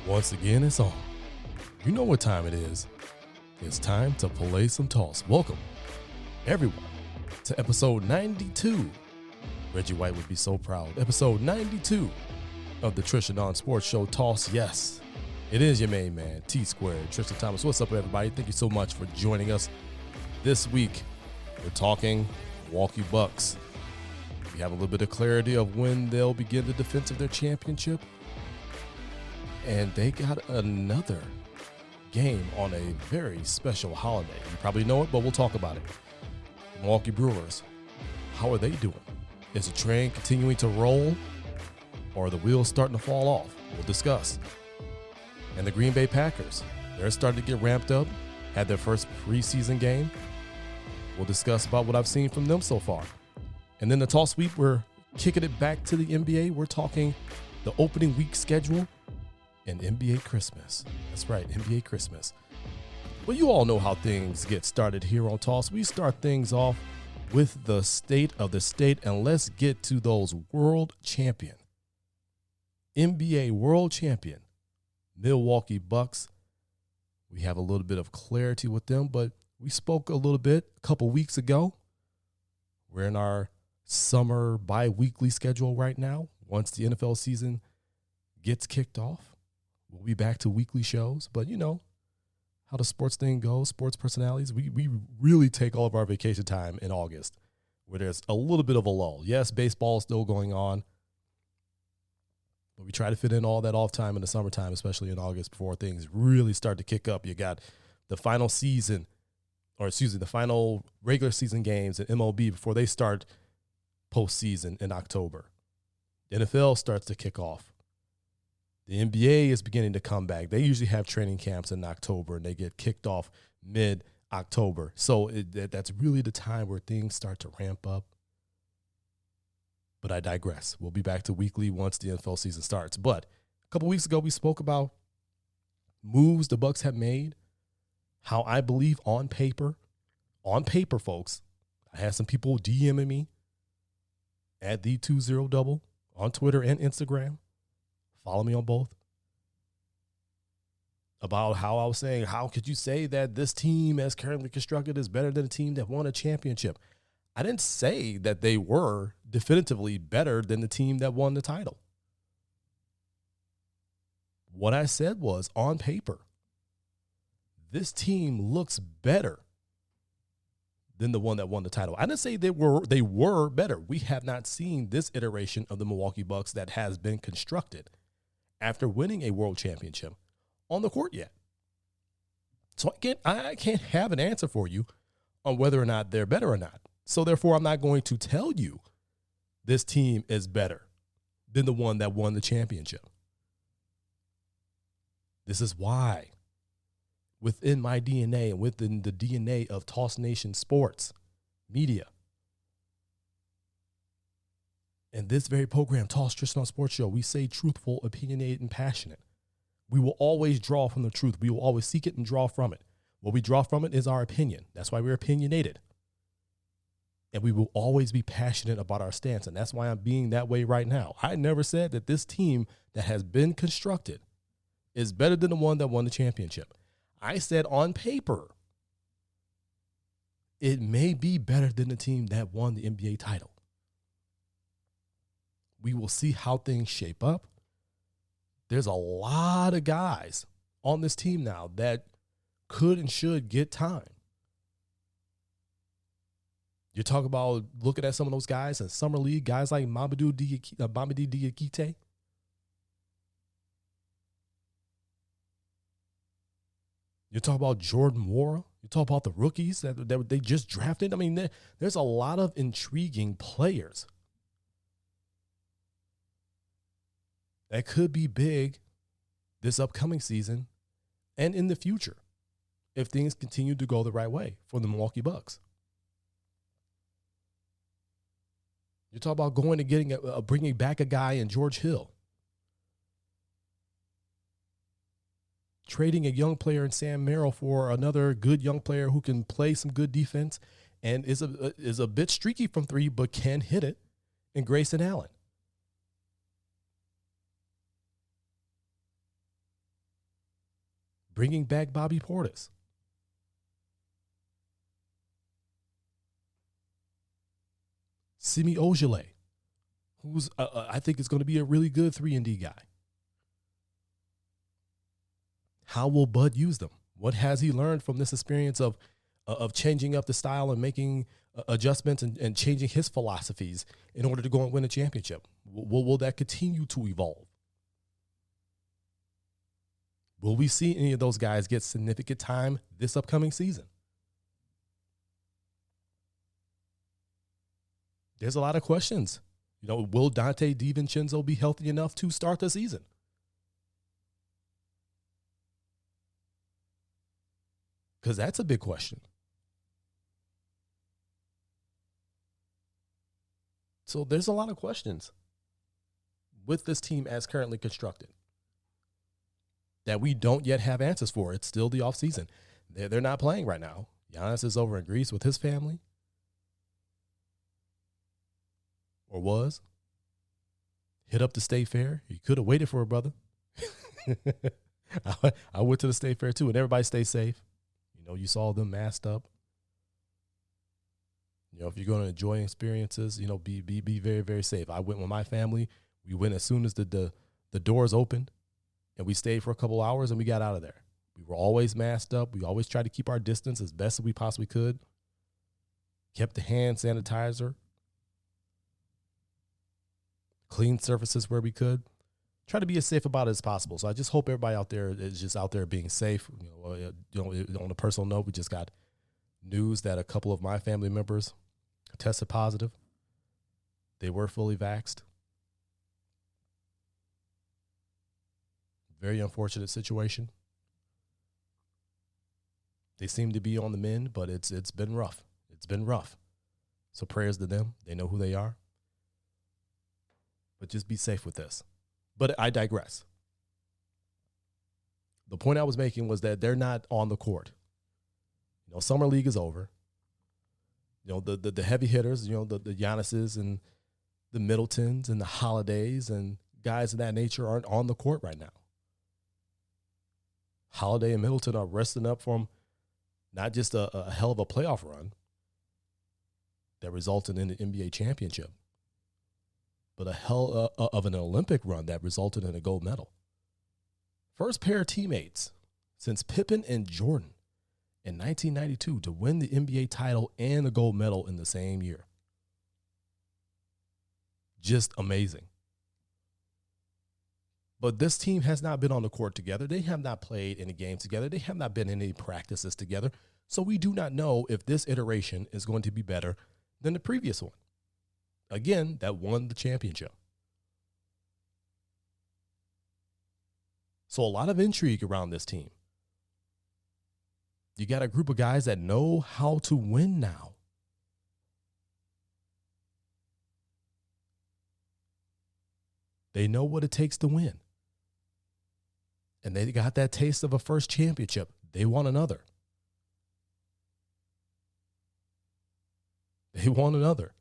Once again, it's on. You know what time it is. It's time to play some toss. Welcome, everyone, to episode 92. Reggie White would be so proud. Episode 92 of the Tristain Sports Show Toss. Yes, it is your main man, T-Squared, Tristan Thomas. What's up, everybody? Thank you so much for joining us. This week, we're talking Milwaukee Bucks. We have a little bit of clarity of when they'll begin the defense of their championship. And they got another game on a very special holiday. You probably know it, but we'll talk about it. The Milwaukee Brewers, how are they doing? Is the train continuing to roll, or are the wheels starting to fall off? We'll discuss. And the Green Bay Packers, they're starting to get ramped up, had their first preseason game. We'll discuss about what I've seen from them so far. And then the Toss Sweep, we're kicking it back to the NBA. We're talking the opening week schedule and NBA Christmas. That's right, NBA Christmas. Well, you all know how things get started here on Toss. We start things off with the state of the state, and let's get to those world champion, NBA world champion, Milwaukee Bucks. We have a little bit of clarity with them, but we spoke a little bit a couple weeks ago. We're in our summer bi-weekly schedule right now. Once the NFL season gets kicked off, we'll be back to weekly shows, but you know how the sports thing goes, sports personalities. We really take all of our vacation time in August, where there's a little bit of a lull. Yes, baseball is still going on, but we try to fit in all that off time in the summertime, especially in August, before things really start to kick up. You got the final season, the final regular season games in MLB before they start postseason in October. The NFL starts to kick off. The NBA is beginning to come back. They usually have training camps in October, and they get kicked off mid-October. So that's really the time where things start to ramp up. But I digress. We'll be back to weekly once the NFL season starts. But a couple weeks ago, we spoke about moves the Bucks have made, how I believe on paper, folks, I had some people DMing me at the 20double on Twitter and Instagram. Follow me on both. About how I was saying, how could you say that this team as currently constructed is better than a team that won a championship? I didn't say that they were definitively better than the team that won the title. What I said was, on paper, this team looks better than the one that won the title. I didn't say they were better. We have not seen this iteration of the Milwaukee Bucks that has been constructed after winning a world championship on the court yet. So I can't have an answer for you on whether or not they're better or not. So therefore, I'm not going to tell you this team is better than the one that won the championship. This is why within my DNA and within the DNA of Toss Nation Sports Media, in this very program, Toss Tristain Sports Show, we say truthful, opinionated, and passionate. We will always draw from the truth. We will always seek it and draw from it. What we draw from it is our opinion. That's why we're opinionated. And we will always be passionate about our stance. And that's why I'm being that way right now. I never said that this team that has been constructed is better than the one that won the championship. I said on paper, it may be better than the team that won the NBA title. We will see how things shape up. There's a lot of guys on this team now that could and should get time. You talk about looking at some of those guys in Summer League, guys like Mamadi Diakite. You talk about Jordan Nwora. You talk about the rookies that they just drafted. I mean, there's a lot of intriguing players that could be big this upcoming season and in the future if things continue to go the right way for the Milwaukee Bucks. You talk about going and bringing back a guy in George Hill. Trading a young player in Sam Merrill for another good young player who can play some good defense and is a bit streaky from three, but can hit it, in Grayson Allen. bringing back Bobby Portis. Semi Ojeleye, who's I think is going to be a really good 3-and-D guy. How will Bud use them? What has he learned from this experience of changing up the style and making adjustments and changing his philosophies in order to go and win a championship? Will that continue to evolve? Will we see any of those guys get significant time this upcoming season? There's a lot of questions. Will Dante DiVincenzo be healthy enough to start the season? Because that's a big question. So there's a lot of questions with this team as currently constructed that we don't yet have answers for. It's still the offseason. They're not playing right now. Giannis is over in Greece with his family. Or was. Hit up the State Fair. You could have waited for a brother. I went to the State Fair too, and everybody stay safe. You saw them masked up. If you're going to enjoy experiences, be very, very safe. I went with my family. We went as soon as the doors opened, and we stayed for a couple hours, and we got out of there. We were always masked up. We always tried to keep our distance as best as we possibly could. Kept the hand sanitizer. Cleaned surfaces where we could. Try to be as safe about it as possible. So I just hope everybody out there is just out there being safe. On a personal note, we just got news that a couple of my family members tested positive. They were fully vaxxed. Very unfortunate situation. They seem to be on the mend, but it's been rough. It's been rough. So prayers to them. They know who they are. But just be safe with this. But I digress. The point I was making was that they're not on the court. Summer league is over. The heavy hitters, the Giannis's and the Middletons and the Holidays and guys of that nature aren't on the court right now. Holiday and Middleton are resting up from not just a hell of a playoff run that resulted in the NBA championship, but a hell of an Olympic run that resulted in a gold medal. First pair of teammates since Pippen and Jordan in 1992 to win the NBA title and a gold medal in the same year. Just amazing. But this team has not been on the court together. They have not played any games together. They have not been in any practices together. So we do not know if this iteration is going to be better than the previous one. Again, that won the championship. So a lot of intrigue around this team. You got a group of guys that know how to win now. They know what it takes to win. And they got that taste of a first championship. They want another. They want another.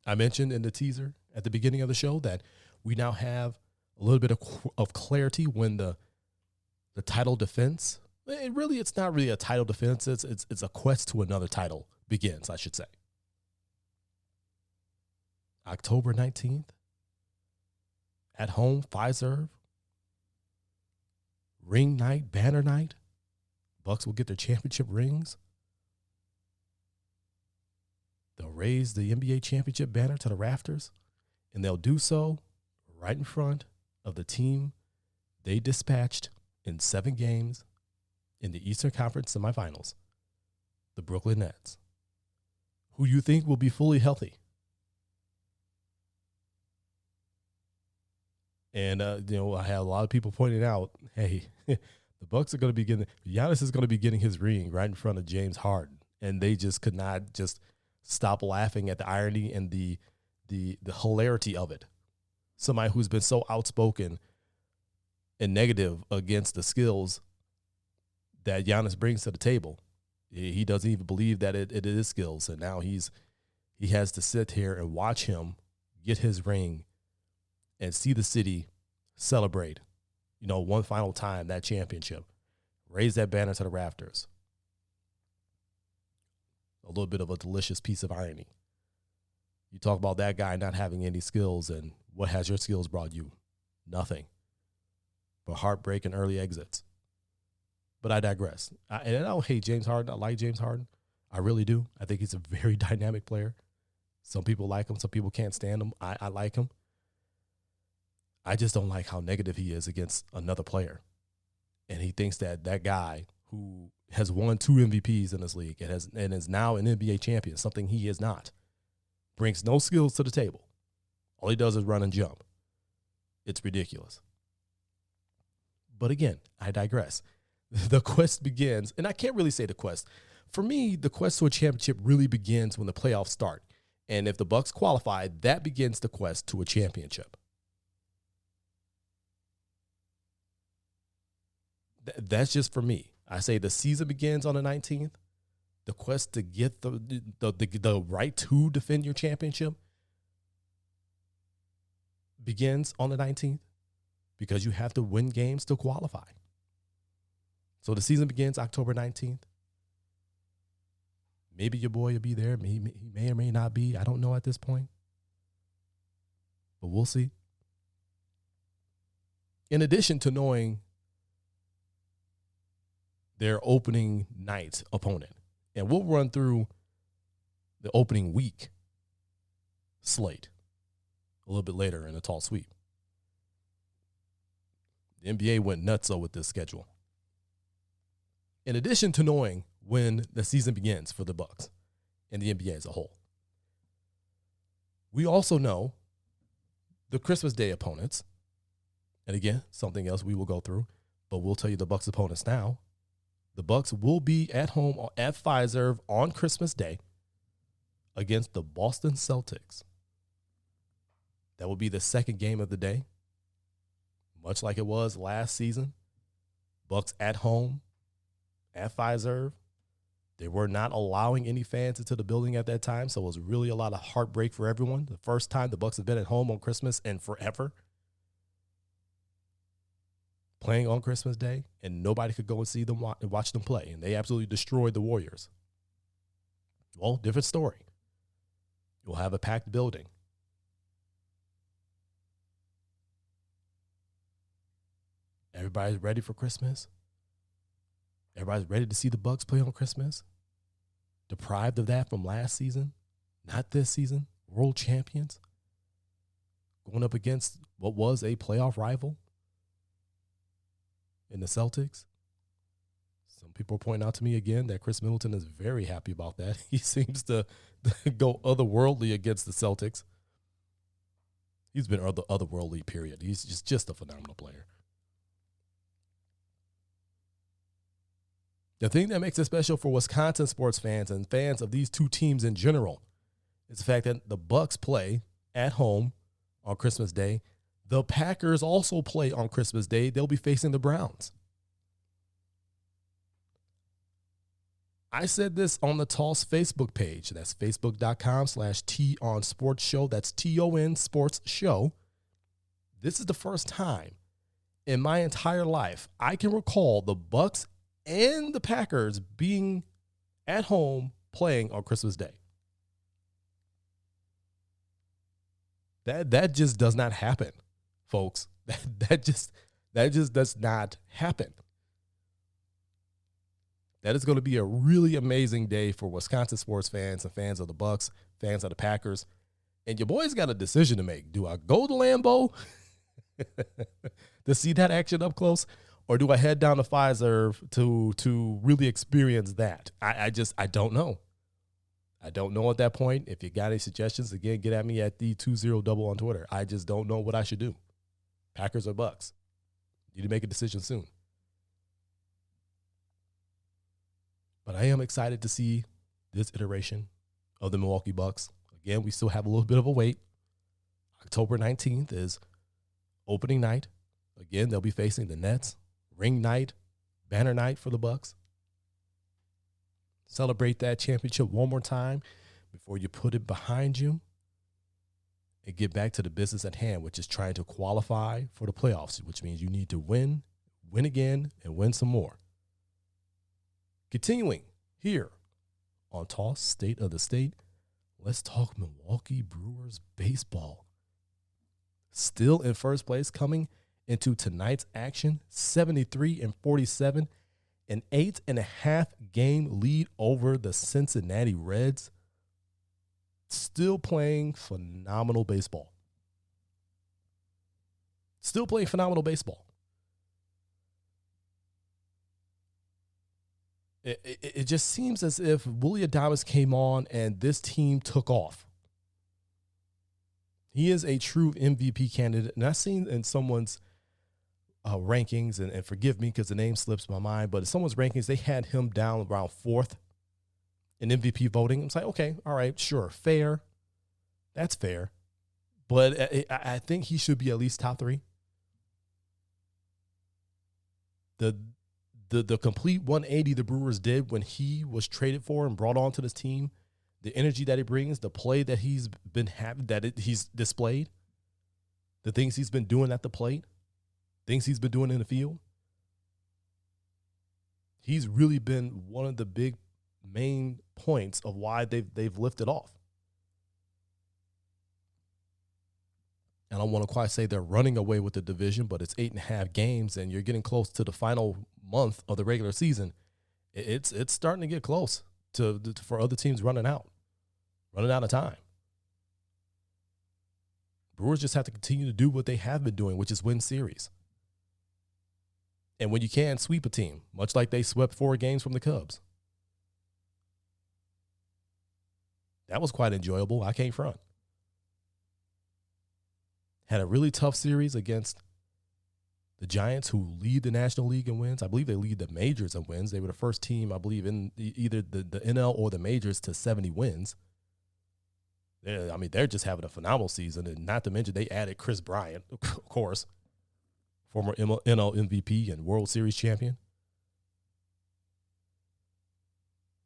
I mentioned in the teaser at the beginning of the show that we now have a little bit of clarity when the title defense, it's not really a title defense, it's a quest to another title begins, I should say. October 19th, at home, Fiserv, ring night, banner night. Bucks will get their championship rings. They'll raise the NBA championship banner to the rafters, and they'll do so right in front of the team they dispatched in 7 games in the Eastern Conference semifinals, the Brooklyn Nets, who you think will be fully healthy. And, I had a lot of people pointing out, hey, the Bucks are going to be Giannis is going to be getting his ring right in front of James Harden. And they just could not just stop laughing at the irony and the hilarity of it. Somebody who's been so outspoken and negative against the skills that Giannis brings to the table. He doesn't even believe that it is skills. And now he has to sit here and watch him get his ring and see the city celebrate, one final time that championship. Raise that banner to the rafters. A little bit of a delicious piece of irony. You talk about that guy not having any skills, and what has your skills brought you? Nothing. But heartbreak and early exits. But I digress. And I don't hate James Harden. I like James Harden. I really do. I think he's a very dynamic player. Some people like him. Some people can't stand him. I like him. I just don't like how negative he is against another player. And he thinks that guy who has won 2 MVPs in this league and is now an NBA champion, something he is not, brings no skills to the table. All he does is run and jump. It's ridiculous. But again, I digress. The quest begins, and I can't really say the quest. For me, the quest to a championship really begins when the playoffs start. And if the Bucks qualify, that begins the quest to a championship. That's just for me. I say the season begins on the 19th. The quest to get the right to defend your championship begins on the 19th because you have to win games to qualify. So the season begins October 19th. Maybe your boy will be there. He may or may not be. I don't know at this point. But we'll see. In addition to knowing their opening night opponent, and we'll run through the opening week slate a little bit later in the tall sweep. The NBA went nuts with this schedule. In addition to knowing when the season begins for the Bucks and the NBA as a whole, we also know the Christmas Day opponents. And again, something else we will go through, but we'll tell you the Bucks opponents now. The Bucks will be at home at Fiserv on Christmas Day against the Boston Celtics. That will be the second game of the day, much like it was last season. Bucks at home at Fiserv. They were not allowing any fans into the building at that time, so it was really a lot of heartbreak for everyone. The first time the Bucks have been at home on Christmas and forever, playing on Christmas Day, and nobody could go and see them and watch them play, and they absolutely destroyed the Warriors. Well, different story. You'll have a packed building. Everybody's ready for Christmas. Everybody's ready to see the Bucks play on Christmas. Deprived of that from last season, not this season. World champions. Going up against what was a playoff rival in the Celtics. Some people are pointing out to me again that Chris Middleton is very happy about that. He seems to go otherworldly against the Celtics. He's been otherworldly, period. He's just a phenomenal player. The thing that makes it special for Wisconsin sports fans and fans of these two teams in general is the fact that the Bucks play at home on Christmas Day. The Packers also play on Christmas Day. They'll be facing the Browns. I said this on the Toss Facebook page. That's facebook.com/TON Sports Show. That's TON Sports Show. This is the first time in my entire life I can recall the Bucks and the Packers being at home playing on Christmas Day. That just does not happen, folks. That just does not happen. That is going to be a really amazing day for Wisconsin sports fans and fans of the Bucks, fans of the Packers. And your boy's got a decision to make. Do I go to Lambeau to see that action up close? Or do I head down to Fiserv to really experience that? I don't know. I don't know at that point. If you got any suggestions, again, get at me at the20double on Twitter. I just don't know what I should do. Packers or Bucks? Need to make a decision soon. But I am excited to see this iteration of the Milwaukee Bucks. Again, we still have a little bit of a wait. October 19th is opening night. Again, they'll be facing the Nets. Ring night, banner night for the Bucks. Celebrate that championship one more time before you put it behind you. and get back to the business at hand, which is trying to qualify for the playoffs, which means you need to win again, and win some more. Continuing here on Toss State of the State, let's talk Milwaukee Brewers baseball. Still in first place coming into tonight's action, 73-47, an 8.5 game lead over the Cincinnati Reds. Still playing phenomenal baseball. Still playing phenomenal baseball. It just seems as if Willy Adames came on and this team took off. He is a true MVP candidate. And I've seen in someone's rankings, and forgive me because the name slips my mind, but in someone's rankings, they had him down around 4th in MVP voting. It's like, okay, all right, sure, fair. That's fair. But I think he should be at least top 3. The complete 180 the Brewers did when he was traded for and brought onto this team, the energy that he brings, the play that he's been having, he's displayed, the things he's been doing at the plate, things he's been doing in the field. He's really been one of the big main points of why they've lifted off. And I don't want to quite say they're running away with the division, but it's 8.5 games, and you're getting close to the final month of the regular season. It's starting to get close for other teams running out of time. Brewers just have to continue to do what they have been doing, which is win series. And when you can, sweep a team, much like they swept 4 games from the Cubs. That was quite enjoyable. I can't front. Had a really tough series against the Giants, who lead the National League in wins. I believe they lead the majors in wins. They were the first team, I believe, in either the NL or the majors to 70 wins. They're just having a phenomenal season, and not to mention they added Chris Bryant, of course, former NL MVP and World Series champion.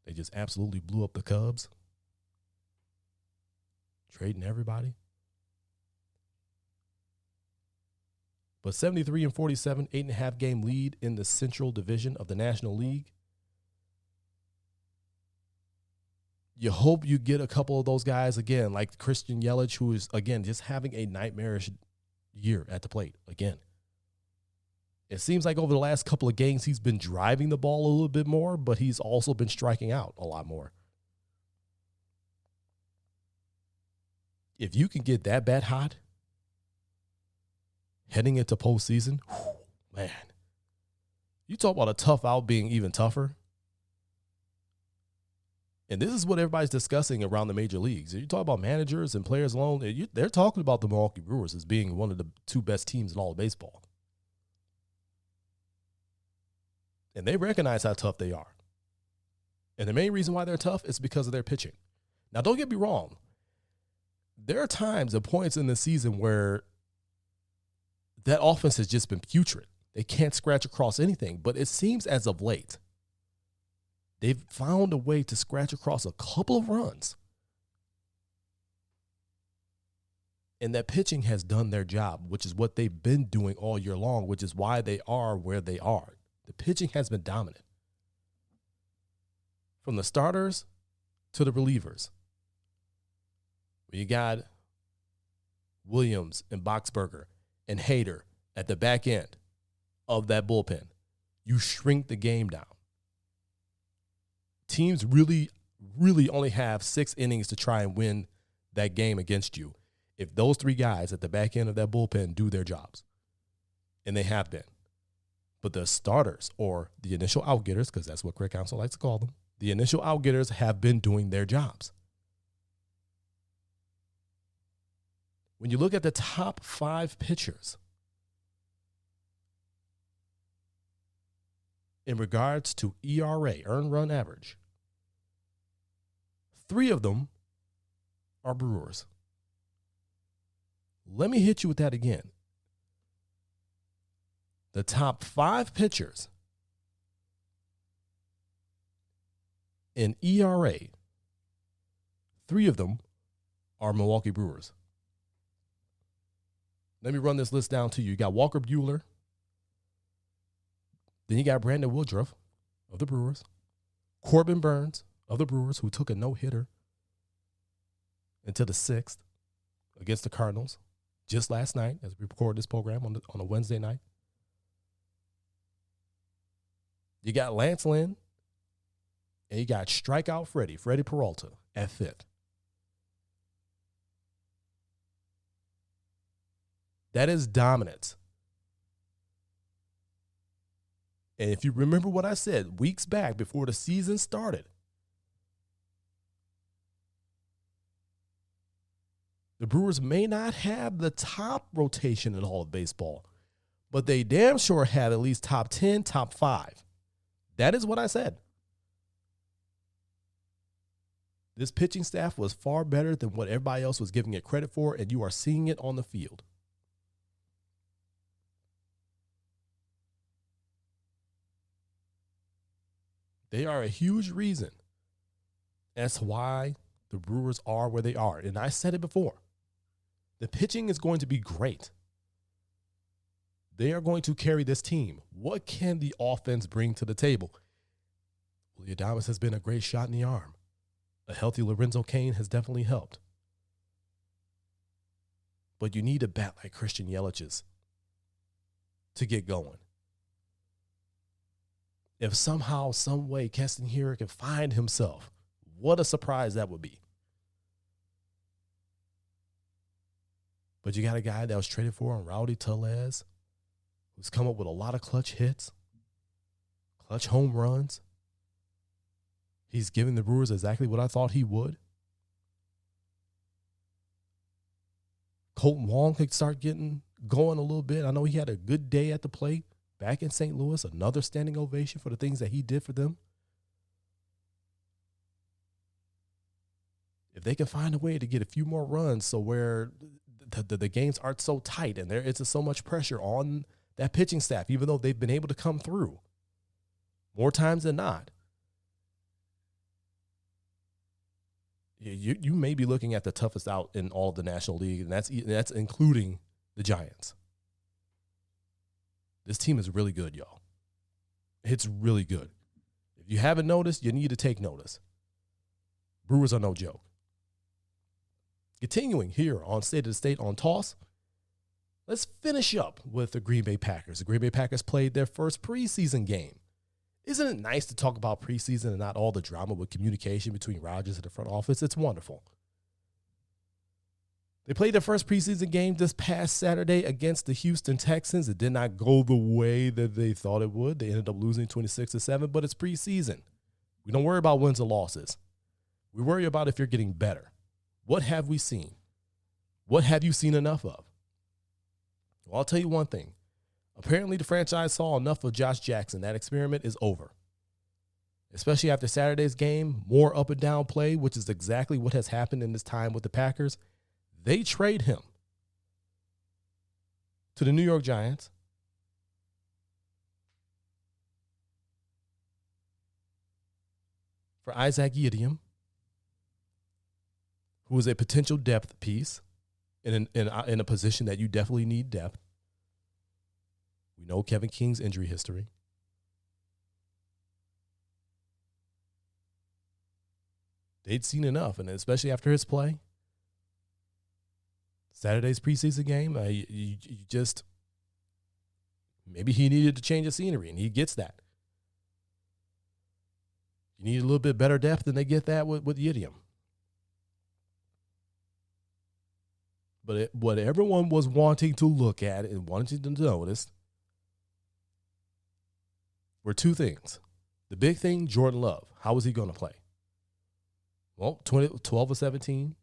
They just absolutely blew up the Cubs, trading everybody. But 73-47, 8.5 game lead in the Central Division of the National League. You hope you get a couple of those guys again, like Christian Yelich, who is, again, just having a nightmarish year at the plate again. It seems like over the last couple of games, he's been driving the ball a little bit more, but he's also been striking out a lot more. If you can get that bat hot heading into postseason, man, you talk about a tough out being even tougher. And this is what everybody's discussing around the major leagues. You talk about managers and players alone, they're talking about the Milwaukee Brewers as being one of the 2 best teams in all of baseball. And they recognize how tough they are. And the main reason why they're tough is because of their pitching. Now, don't get me wrong. There are times and points in the season where that offense has just been putrid. They can't scratch across anything. But it seems as of late, they've found a way to scratch across a couple of runs. And that pitching has done their job, which is what they've been doing all year long, which is why they are where they are. The pitching has been dominant. From the starters to the relievers. You got Williams and Boxberger and Hader at the back end of that bullpen. You shrink the game down. Teams really only have 6 innings to try and win that game against you if those 3 guys at the back end of that bullpen do their jobs. And they have been. But the starters, or the initial outgetters, because that's what Craig Counsell likes to call them, the initial outgetters have been doing their jobs. When you look at the top 5 pitchers in regards to ERA, earned run average, 3 of them are Brewers. Let me hit you with that again. The top 5 pitchers in ERA, 3 of them are Milwaukee Brewers. Let me run this list down to you. You got Walker Buehler. Then you got Brandon Woodruff of the Brewers. Corbin Burns of the Brewers, who took a no-hitter into the 6th against the Cardinals just last night as we record this program on a Wednesday night. You got Lance Lynn, and you got strikeout Freddie Peralta at 5th. That is dominance. And if you remember what I said weeks back before the season started, the Brewers may not have the top rotation in all of baseball, but they damn sure have at least top 10, top 5. That is what I said. This pitching staff was far better than what everybody else was giving it credit for, and you are seeing it on the field. They are a huge reason as to why the Brewers are where they are. And I said it before. The pitching is going to be great. They are going to carry this team. What can the offense bring to the table? Well, Adames has been a great shot in the arm. A healthy Lorenzo Cain has definitely helped. But you need a bat like Christian Yelich's to get going. If somehow, some way, Keston Hiura can find himself, what a surprise that would be. But you got a guy that was traded for on Rowdy Tellez, who's come up with a lot of clutch hits, clutch home runs. He's giving the Brewers exactly what I thought he would. Colton Wong could start getting going a little bit. I know he had a good day at the plate back in St. Louis, another standing ovation for the things that he did for them. If they can find a way to get a few more runs so where the games aren't so tight and there isn't so much pressure on that pitching staff, even though they've been able to come through more times than not, you may be looking at the toughest out in all of the National League, and that's including the Giants. This team is really good, y'all. It's really good. If you haven't noticed, you need to take notice. Brewers are no joke. Continuing here on State of the State on Toss, let's finish up with the Green Bay Packers. The Green Bay Packers played their first preseason game. Isn't it nice to talk about preseason and not all the drama with communication between Rodgers and the front office? It's wonderful. They played their first preseason game this past Saturday against the Houston Texans. It did not go the way that they thought it would. They ended up losing 26-7, but it's preseason. We don't worry about wins and losses. We worry about if you're getting better. What have we seen? What have you seen enough of? Well, I'll tell you one thing. Apparently, the franchise saw enough of Josh Jackson. That experiment is over. Especially after Saturday's game, more up and down play, which is exactly what has happened in this time with the Packers. They trade him to the New York Giants for Isaac Yiadom, who is a potential depth piece in a position that you definitely need depth. We know Kevin King's injury history. They'd seen enough, and especially after his play, Saturday's preseason game, you just maybe he needed to change the scenery, and he gets that. You need a little bit better depth than they get that with Yiadom. But what everyone was wanting to look at and wanting to notice were two things. The big thing, Jordan Love. How was he going to play? Well, 12 of 17.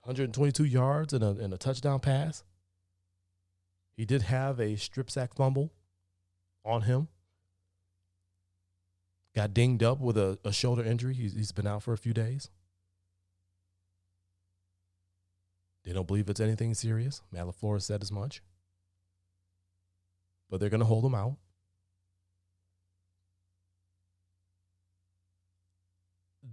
122 yards and a touchdown pass. He did have a strip sack fumble on him. Got dinged up with a shoulder injury. He's been out for a few days. They don't believe it's anything serious. Matt LaFleur said as much. But they're going to hold him out.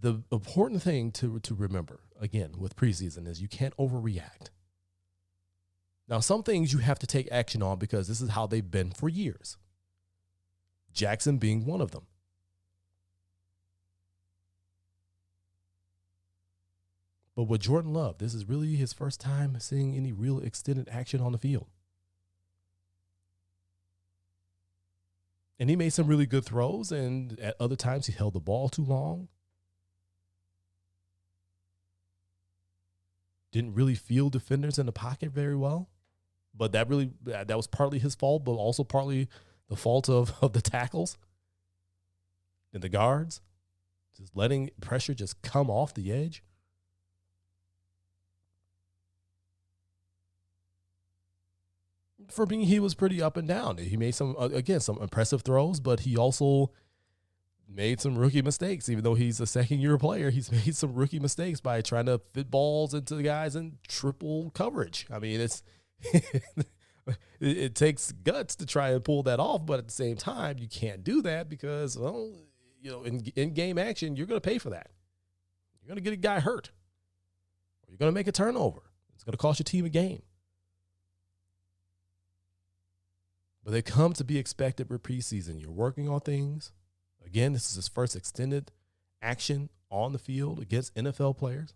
the important thing to remember, again, with preseason is you can't overreact. Now, some things you have to take action on because this is how they've been for years. Jackson being one of them. But with Jordan Love, this is really his first time seeing any real extended action on the field. And he made some really good throws, and at other times he held the ball too long. Didn't really feel defenders in the pocket very well. But that was partly his fault, but also partly the fault of the tackles and the guards. Just letting pressure just come off the edge. For me, he was pretty up and down. He made some impressive throws, but he also made some rookie mistakes. Even though he's a second-year player, he's made some rookie mistakes by trying to fit balls into the guys in triple coverage. I mean, it takes guts to try and pull that off, but at the same time, you can't do that because, well, in game action, you're going to pay for that. You're going to get a guy hurt, or you're going to make a turnover. It's going to cost your team a game. But they come to be expected with preseason. You're working on things. Again, this is his first extended action on the field against NFL players.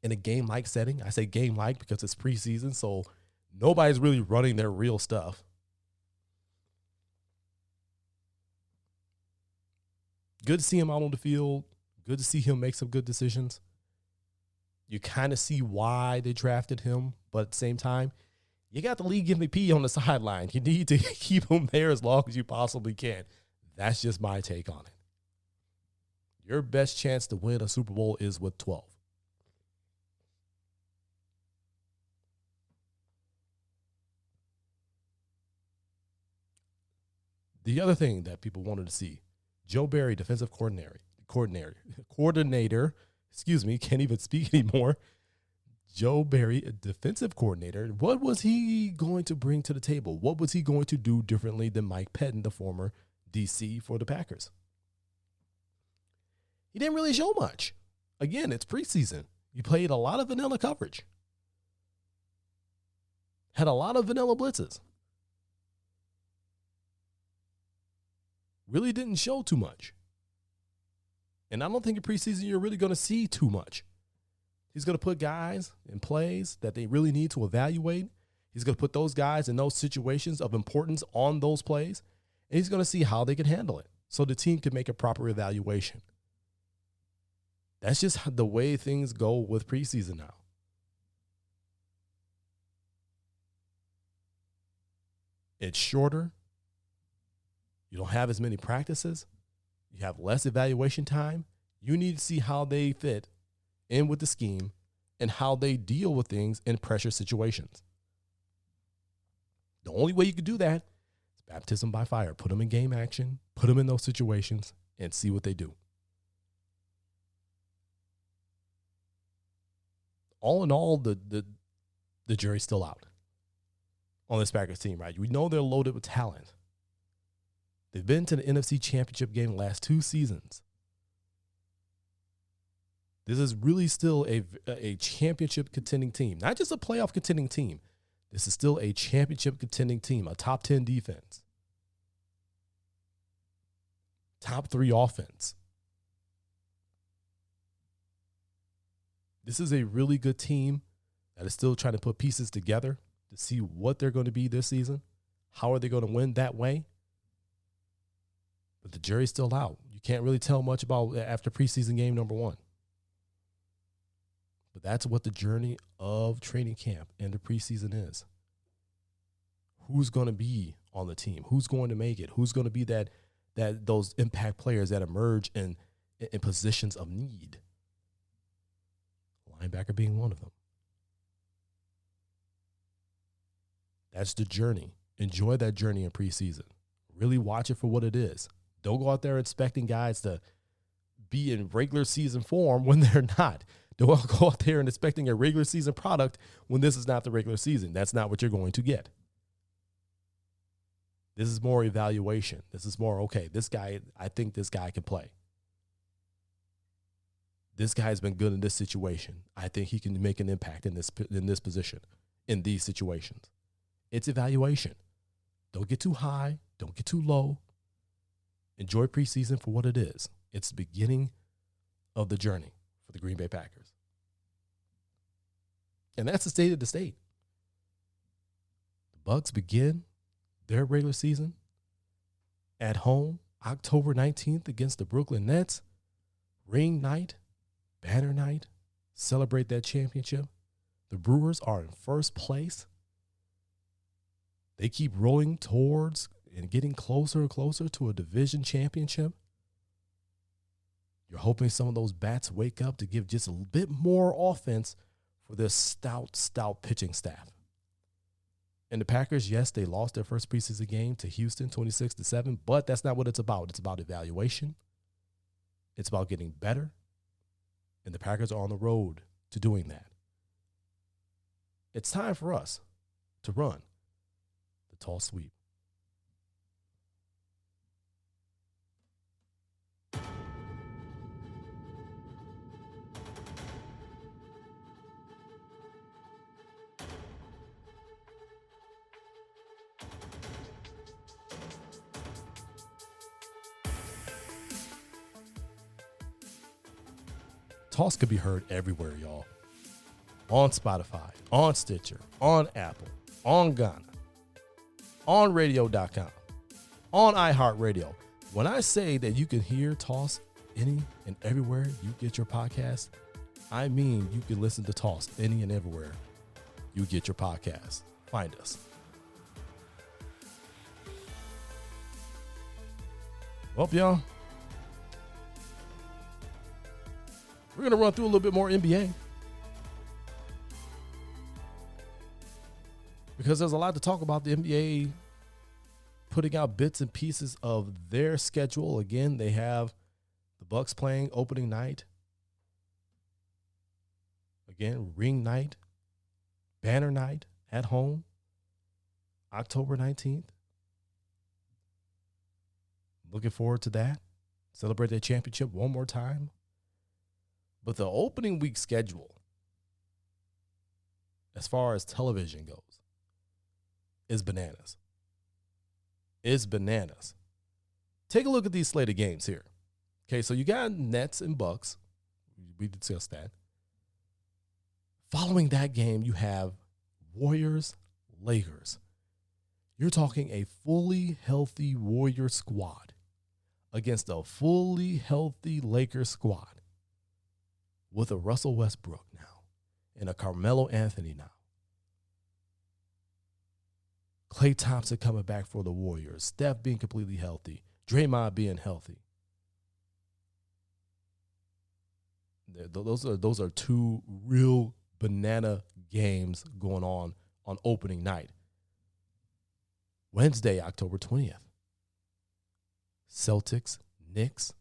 In a game-like setting. I say game-like because it's preseason, so nobody's really running their real stuff. Good to see him out on the field. Good to see him make some good decisions. You kind of see why they drafted him, but at the same time, you got the league MVP on the sideline. You need to keep him there as long as you possibly can. That's just my take on it. Your best chance to win a Super Bowl is with 12. The other thing that people wanted to see, Joe Barry, defensive coordinator, can't even speak anymore. Joe Barry, a defensive coordinator, what was he going to bring to the table? What was he going to do differently than Mike Pettin, the former DC for the Packers? He didn't really show much. Again, it's preseason. He played a lot of vanilla coverage. Had a lot of vanilla blitzes. Really didn't show too much. And I don't think in preseason you're really going to see too much. He's going to put guys in plays that they really need to evaluate. He's going to put those guys in those situations of importance on those plays, and he's going to see how they can handle it so the team can make a proper evaluation. That's just the way things go with preseason now. It's shorter. You don't have as many practices. You have less evaluation time. You need to see how they fit in with the scheme and how they deal with things in pressure situations. The only way you can do that is baptism by fire. Put them in game action, put them in those situations, and see what they do. All in all, the jury's still out on this Packers team, right? We know they're loaded with talent. They've been to the NFC Championship game the last 2 seasons. This is really still a championship contending team, not just a playoff contending team. This is still a championship contending team, a top 10 defense, top 3 offense. This is a really good team that is still trying to put pieces together to see what they're going to be this season. How are they going to win that way? But the jury's still out. You can't really tell much about after preseason game number 1. But that's what the journey of training camp and the preseason is. Who's going to be on the team? Who's going to make it? Who's going to be those impact players that emerge in positions of need? Linebacker being one of them. That's the journey. Enjoy that journey in preseason. Really watch it for what it is. Don't go out there expecting guys to be in regular season form when they're not. Don't go out there and expecting a regular season product when this is not the regular season. That's not what you're going to get. This is more evaluation. This is more, okay, this guy, I think this guy can play. This guy's been good in this situation. I think he can make an impact in this position, in these situations. It's evaluation. Don't get too high. Don't get too low. Enjoy preseason for what it is. It's the beginning of the journey for the Green Bay Packers. And that's the state of the state. The Bucks begin their regular season at home October 19th against the Brooklyn Nets. Ring night, banner night, celebrate that championship. The Brewers are in first place. They keep rolling towards and getting closer and closer to a division championship. You're hoping some of those bats wake up to give just a bit more offense for this stout pitching staff. And the Packers, yes, they lost their first preseason game to Houston 26-7, but that's not what it's about. It's about evaluation. It's about getting better. And the Packers are on the road to doing that. It's time for us to run the tall sweep. Toss could be heard everywhere, y'all. On Spotify, on Stitcher, on Apple, on Ghana, on radio.com, on iHeartRadio. When I say that you can hear Toss any and everywhere you get your podcast, I mean you can listen to Toss any and everywhere you get your podcast. Find us. Well, y'all, we're going to run through a little bit more NBA because there's a lot to talk about. The NBA putting out bits and pieces of their schedule. Again, they have the Bucks playing opening night. Again, ring night, banner night at home, October 19th. Looking forward to that. Celebrate their championship one more time. But the opening week schedule, as far as television goes, is bananas. It's bananas. Take a look at these slate of games here. Okay, so you got Nets and Bucks. We discussed that. Following that game, you have Warriors, Lakers. You're talking a fully healthy Warrior squad against a fully healthy Lakers squad with a Russell Westbrook now and a Carmelo Anthony now. Klay Thompson coming back for the Warriors. Steph being completely healthy. Draymond being healthy. Those are two real banana games going on opening night. Wednesday, October 20th. Celtics, Knicks.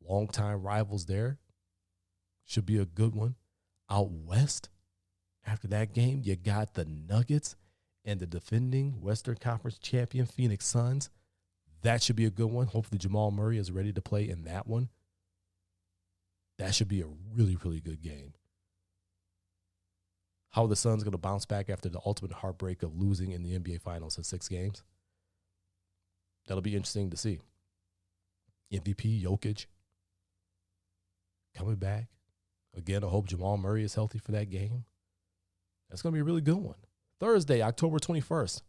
Longtime rivals there. Should be a good one. Out west, after that game, you got the Nuggets and the defending Western Conference champion Phoenix Suns. That should be a good one. Hopefully Jamal Murray is ready to play in that one. That should be a really, really good game. How are the Suns going to bounce back after the ultimate heartbreak of losing in the NBA Finals in 6 games? That'll be interesting to see. MVP Jokic coming back. Again, I hope Jamal Murray is healthy for that game. That's going to be a really good one. Thursday, October 21st,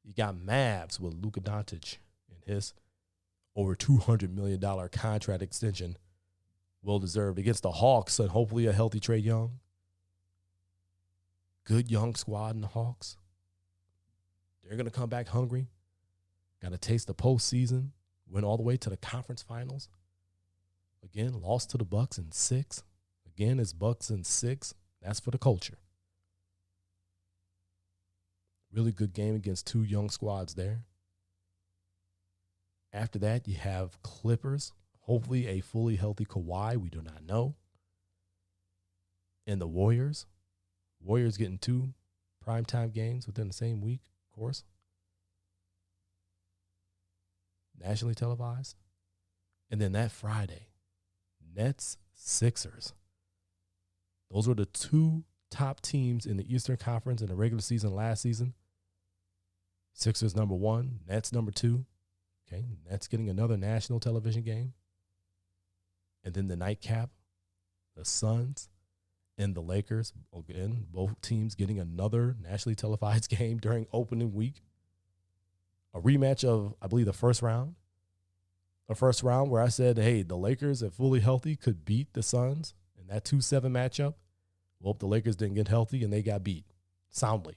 you got Mavs with Luka Doncic and his over $200 million contract extension, well-deserved, against the Hawks and hopefully a healthy Trae Young. Good young squad in the Hawks. They're going to come back hungry. Got to taste the postseason. Went all the way to the conference finals. Again, lost to the Bucks in 6. Again, it's Bucks in 6. That's for the culture. Really good game against 2 young squads there. After that, you have Clippers. Hopefully a fully healthy Kawhi. We do not know. And the Warriors. Warriors getting 2 primetime games within the same week, of course. Nationally televised. And then that Friday, Nets, Sixers. Those were the two top teams in the Eastern Conference in the regular season last season. Sixers number 1, Nets number 2. Okay, Nets getting another national television game. And then the nightcap, the Suns and the Lakers, again, both teams getting another nationally televised game during opening week. A rematch of, I believe, the first round. A first round where I said, hey, the Lakers, if fully healthy, could beat the Suns in that 2-7 matchup. Well, the Lakers didn't get healthy, and they got beat soundly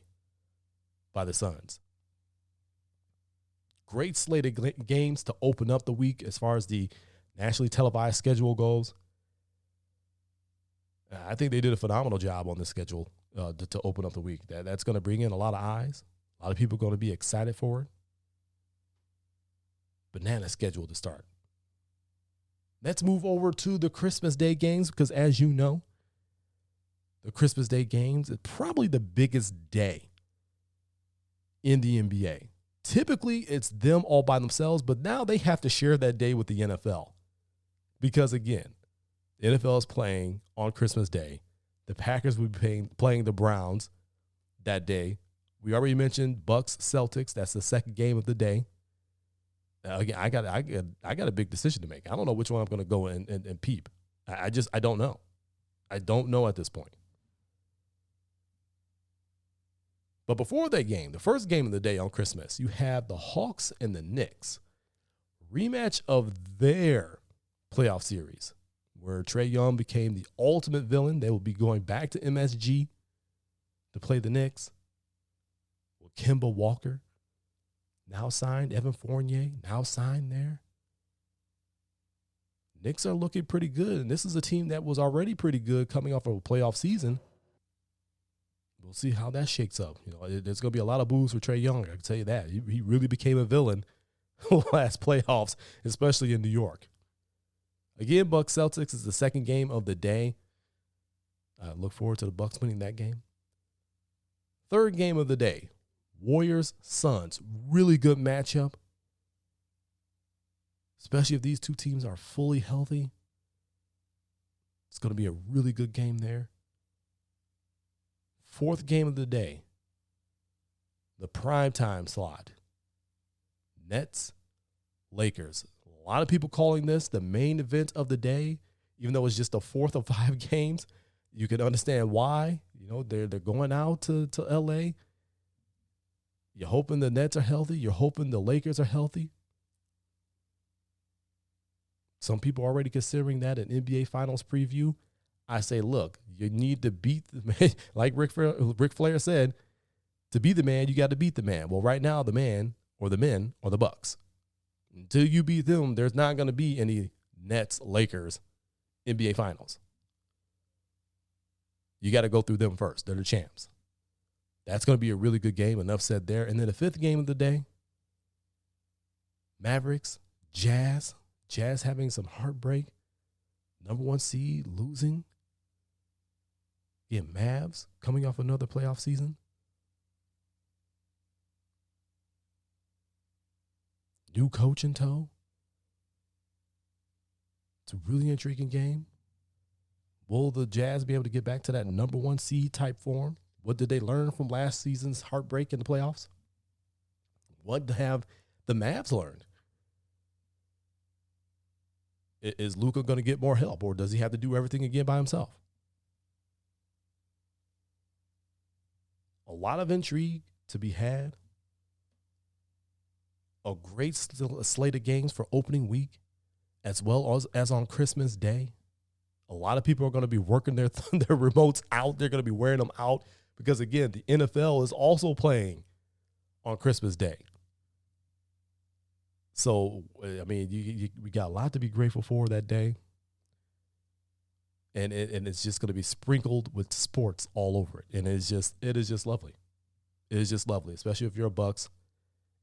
by the Suns. Great slate of games to open up the week as far as the nationally televised schedule goes. I think they did a phenomenal job on the schedule to open up the week. That's going to bring in a lot of eyes. A lot of people are going to be excited for it. Banana schedule to start. Let's move over to the Christmas Day games because, as you know, the Christmas Day games is probably the biggest day in the NBA. Typically, it's them all by themselves, but now they have to share that day with the NFL because, again, the NFL is playing on Christmas Day. The Packers will be playing the Browns that day. We already mentioned Bucks, Celtics. That's the second game of the day. Again, I got a big decision to make. I don't know which one I'm going to go and peep. I don't know. I don't know at this point. But before that game, the first game of the day on Christmas, you have the Hawks and the Knicks. Rematch of their playoff series, where Trae Young became the ultimate villain. They will be going back to MSG to play the Knicks. With Kemba Walker now signed, Evan Fournier now signed there. Knicks are looking pretty good, and this is a team that was already pretty good coming off of a playoff season. We'll see how that shakes up. You know, there's going to be a lot of boos for Trae Young. I can tell you that. He really became a villain last playoffs, especially in New York. Again, Bucks Celtics is the second game of the day. I look forward to the Bucks winning that game. Third game of the day, Warriors Suns. Really good matchup, especially if these two teams are fully healthy. It's going to be a really good game there. Fourth game of the day, the primetime slot, Nets, Lakers. A lot of people calling this the main event of the day, even though it's just the fourth of 5 games. You can understand why. You know, they're going out to L.A. You're hoping the Nets are healthy. You're hoping the Lakers are healthy. Some people are already considering that an NBA Finals preview. I say, look, you need to beat the man. Like Ric Flair said, to be the man, you got to beat the man. Well, right now, the man or the men are the Bucks. Until you beat them, there's not going to be any Nets, Lakers, NBA Finals. You got to go through them first. They're the champs. That's going to be a really good game. Enough said there. And then the fifth game of the day, Mavericks, Jazz. Jazz having some heartbreak. Number 1 seed losing. Again, Mavs coming off another playoff season. New coach in tow. It's a really intriguing game. Will the Jazz be able to get back to that number 1 seed type form? What did they learn from last season's heartbreak in the playoffs? What have the Mavs learned? Is Luka going to get more help, or does he have to do everything again by himself? A lot of intrigue to be had. A great slate of games for opening week, as well as on Christmas Day. A lot of people are going to be working their remotes out. They're going to be wearing them out because, again, the NFL is also playing on Christmas Day. So, I mean, we got a lot to be grateful for that day. And it's just going to be sprinkled with sports all over it. And it is just lovely. It is just lovely, especially if you're a Bucks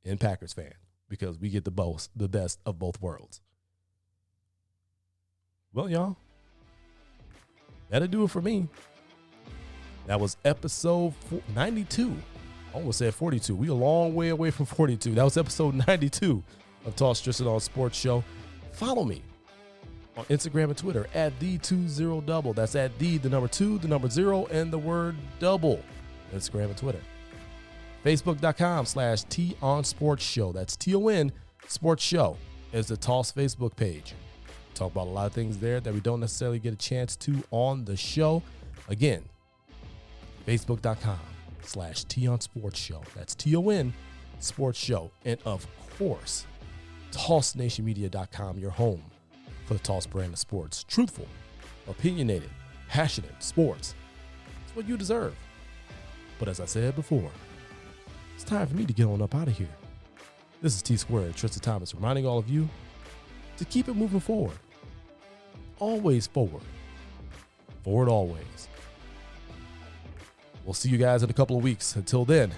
and Packers fan, because we get the best of both worlds. Well, y'all, that'll do it for me. That was episode 92. I almost said 42. We a long way away from 42. That was episode 92 of Tristain on Sports Show. Follow me On Instagram and Twitter at the20double. That's at the number 2, the number 0, and the word double. Instagram and Twitter. Facebook.com/TON Sports Show. That's TON Sports Show is the Toss Facebook page. Talk about a lot of things there that we don't necessarily get a chance to on the show. Again, Facebook.com/TON Sports Show. That's TON Sports Show. And of course, TossNationMedia.com, your home for the Toss brand of sports. Truthful, opinionated, passionate sports. It's what you deserve. But as I said before, it's time for me to get on up out of here. This is T-Squared, Tristan Thomas, reminding all of you to keep it moving forward. Always forward. Forward always. We'll see you guys in a couple of weeks. Until then,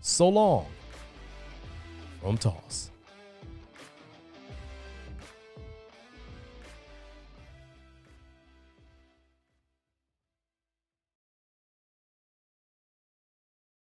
so long from Toss.